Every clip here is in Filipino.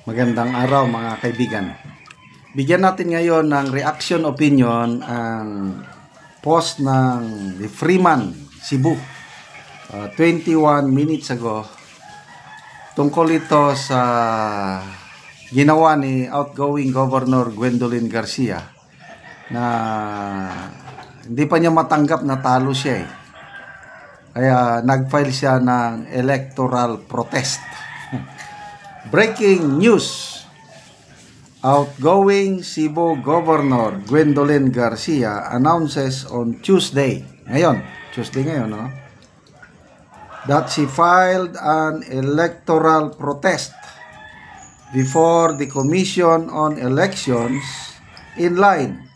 Magandang araw mga kaibigan. Bigyan natin ngayon ng reaction opinion ang post ng The Freeman, Cebu 21 minutes ago tungkol ito sa ginawa ni outgoing Governor Gwendolyn Garcia na hindi pa niya matanggap na talo siya Kaya nag-file siya ng electoral protest. Breaking news. Outgoing Cebu Governor Gwendolyn Garcia announces on Tuesday, Tuesday ngayon, that she filed an electoral protest before the Commission on Elections in line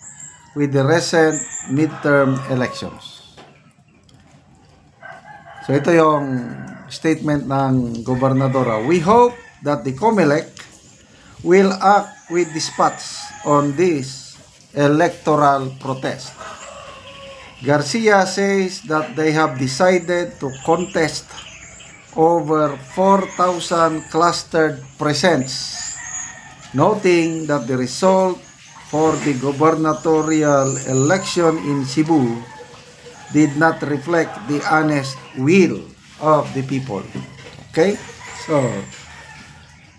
with the recent midterm elections. So ito yung statement ng gobernadora. We hope that the COMELEC will act with dispatch on this electoral protest. Garcia says that they have decided to contest over 4,000 clustered precincts, noting that the result for the gubernatorial election in Cebu did not reflect the honest will of the people. Okay? So,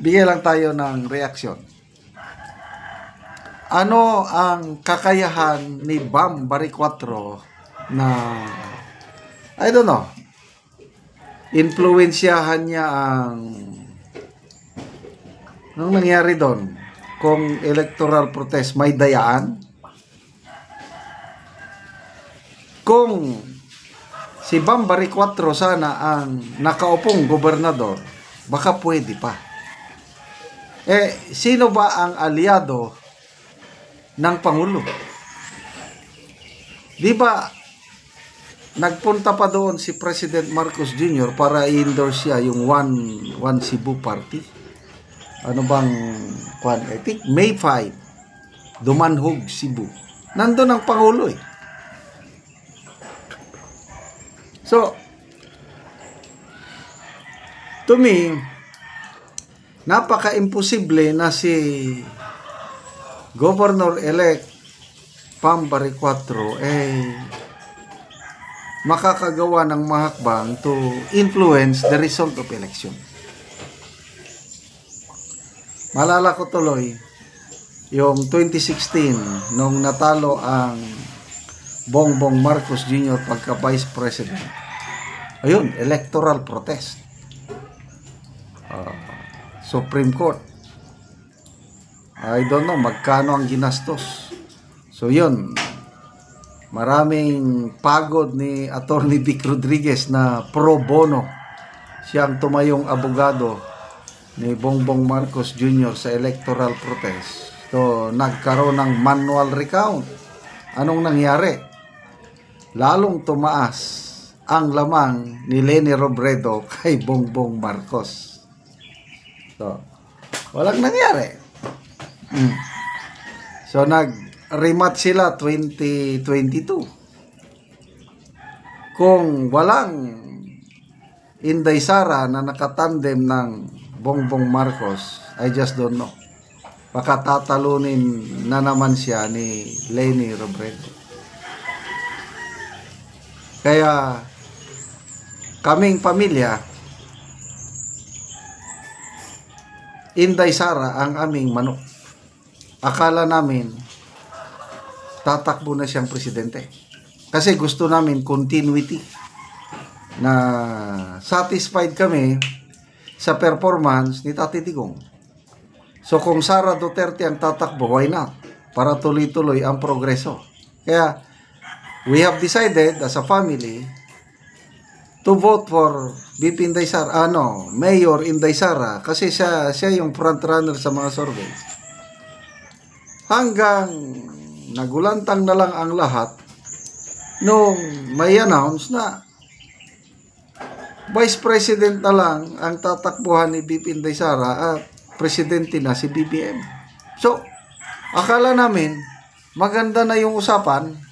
bigyan lang tayo ng reaksyon. Ano ang kakayahan ni Bam Baricuatro na, I don't know, influensyahan niya anong nangyari doon? Kung electoral protest may dayaan? Kung si Bam Baricuatro sana ang nakaupong gobernador, baka pwede pa. Sino ba ang aliado ng Pangulo? Di ba nagpunta pa doon si President Marcos Jr. para i-endorse siya yung One Cebu Party? Ano bang I think May 5, Dumanhog, Cebu. Nandun ang Pangulo So, to me, napaka-imposible na si Governor-elect Bam Baricuatro makakagawa ng mahakbang to influence the result of election. Malala ko tuloy yung 2016 nung natalo ang Bongbong Marcos Jr. pagka Vice President. Ayun, electoral protest. Supreme Court. I don't know magkano ang ginastos. So yun, maraming pagod ni Attorney Vic Rodriguez na pro bono. Siyang tumayong abogado ni Bongbong Marcos Jr. sa electoral protest. So nagkaroon ng manual recount. Anong nangyari? Lalong tumaas ang lamang ni Leni Robredo kay Bongbong Marcos. So, walang nangyari. So, nag-rematch sila 2022. Kung walang Inday Sara na nakatandem ng Bongbong Marcos, I just don't know. Baka tatalunin na naman siya ni Leni Robredo. Kaya, kaming pamilya, Inday Sara ang aming manok. Akala namin, tatakbo na siyang presidente. Kasi gusto namin continuity. Na satisfied kami sa performance ni Tati Digong. So kung Sara Duterte ang tatakbo, why not? Para tuloy-tuloy ang progreso. Kaya, we have decided as a family to vote for VP Inday Sara, Mayor Inday Sara, kasi siya yung frontrunner sa mga surveys. Hanggang nagulantang na lang ang lahat nung may announce na Vice President na lang ang tatakbuhan ni VP Inday Sara at presidente na si BBM. So, akala namin maganda na yung usapan.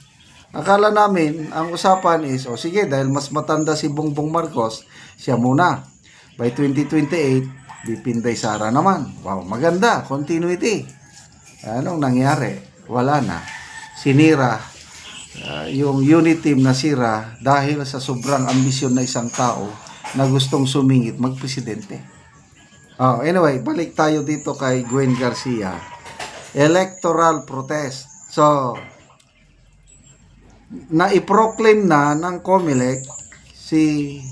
Akala namin, ang usapan is, sige, dahil mas matanda si Bongbong Marcos, siya muna. By 2028, Bipinday Sara naman. Wow, maganda. Continuity. Anong nangyari? Wala na. Sinira. Yung unit team nasira dahil sa sobrang ambisyon na isang tao na gustong sumingit magpresidente. Anyway, balik tayo dito kay Gwen Garcia. Electoral protest. So, na-proclaim na ng COMELEC si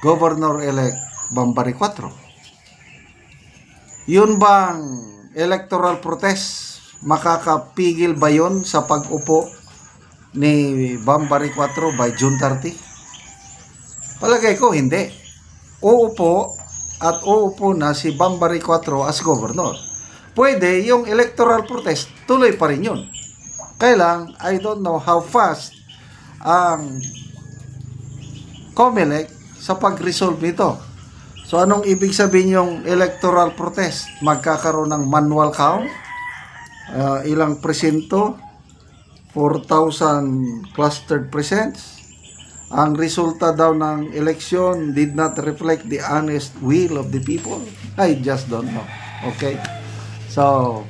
Governor-elect Bambari 4. Yun bang electoral protest? Makakapigil ba yun sa pag-upo ni Bambari 4 by June 30? Palagay ko hindi. Uupo na si Bambari 4 as governor. Pwede yung electoral protest, tuloy pa rin yun. Kailang, I don't know how fast ang COMELEC sa pag-resolve nito. So, anong ibig sabihin yung electoral protest? Magkakaroon ng manual count? Ilang presinto? 4,000 clustered presents. Ang resulta daw ng election did not reflect the honest will of the people. I just don't know. Okay? So,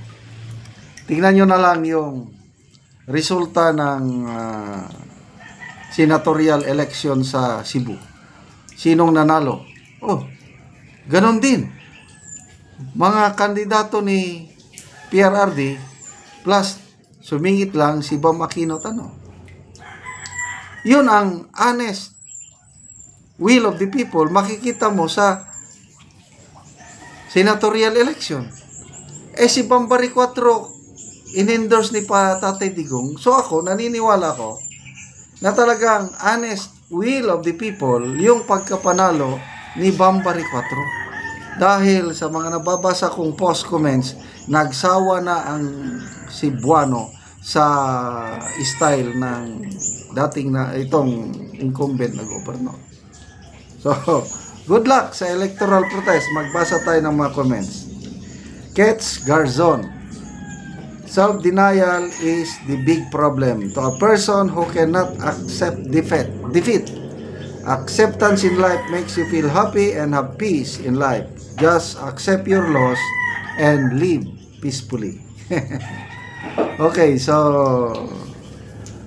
tingnan nyo na lang yung resulta ng senatorial election sa Cebu. Sinong nanalo? Ganon din. Mga kandidato ni PRRD plus sumingit lang si Bam Aquino Tano. Yun ang honest will of the people. Makikita mo sa senatorial election. Si Bambari 4 in-endorse ni Tatay Digong. So ako, naniniwala ko na talagang honest will of the people yung pagkapanalo ni Bambari 4. Dahil sa mga nababasa kong post comments, nagsawa na ang Cebuano sa style ng dating na itong incumbent na gobernador. So, good luck sa electoral protest. Magbasa tayo ng mga comments. Kets Garzon. Self-denial is the big problem to a person who cannot accept defeat. Acceptance in life makes you feel happy and have peace in life. Just accept your loss and live peacefully. Okay, so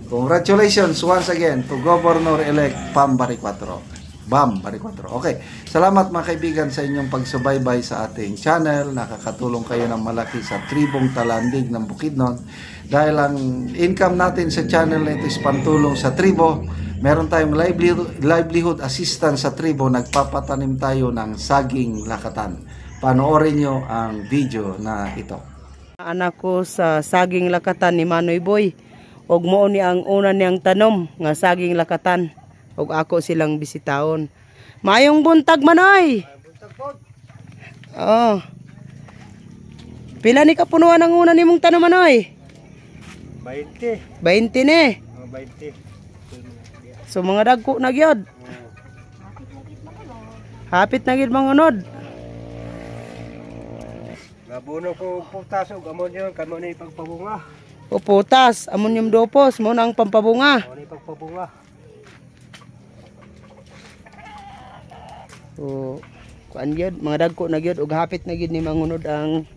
congratulations once again to Governor-elect Bambari 4. Okay, salamat mga kaibigan sa inyong pagsubaybay sa ating channel. Nakakatulong kayo ng malaki sa tribong Talandig ng Bukidnon. Dahil ang income natin sa channel na ito is pantulong sa tribo. Meron tayong livelihood assistance sa tribo. Nagpapatanim tayo ng saging lakatan. Panoorin nyo ang video na ito. Anak ko sa saging lakatan ni Manoy Boy. Og mo ni ang una niyang tanom nga saging lakatan. Og ako silang bisitahon. Mayong buntag Manoy. Buntag po. Pila ni kapunuan ang una nimong tanom Manoy? 20. 20 ni. 20. So mga dagko na gyud. Hapit na gyud mangunod. Nabuno ko putas ug amon kamo ni pagpabunga. O putas, ammonium dopos mo nang pampabunga. Mo ni pagpabunga. So kuan gyud mga dagko na gyud ug hapit na gyud ni mangunod ang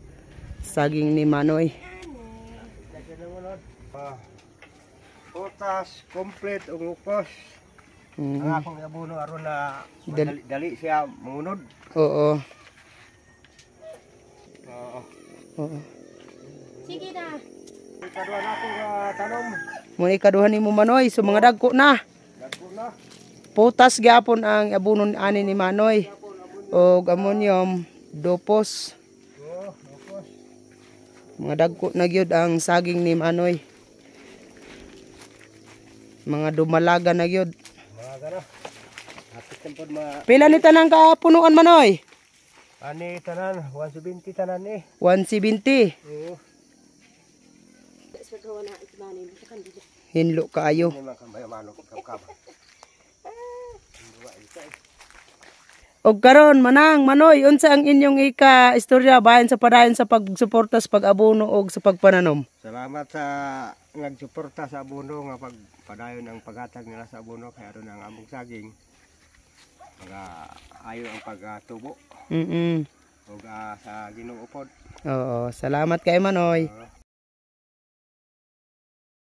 saging ni Manoy. Putas complete ug ukos. Ang akong abuno aron na dali siya mangunod. Oo. Sige na. Ikaduha na akong tanom. Muna ikaduha ni mo Manoy. So mga dagko na. Dagko na. Putas gyapon ang abunon ani ni Manoy. O ammonium dopos. Dopos. Mga dagko na gyud ang saging ni Manoy. Mga dumalaga na gyud. Dumalaga na. Hapit tempod Pila ni tanang kapunuan Manoy? Ani tanan 170 tanan ni. 170. Oo. Hinlo kaayo. Og karon manang Manoy, unsa ang inyong istorya bahin sa padayon sa pagsuporta sa pag-abono og sa pagpananom? Salamat sa nagsuporta sa abono nga pagpadayon ang paghatag nila sa abono kay aron ang among saging. Mga ayo ang pagtubo. ug sa Ginoo pod. Oo, salamat kay Manoy.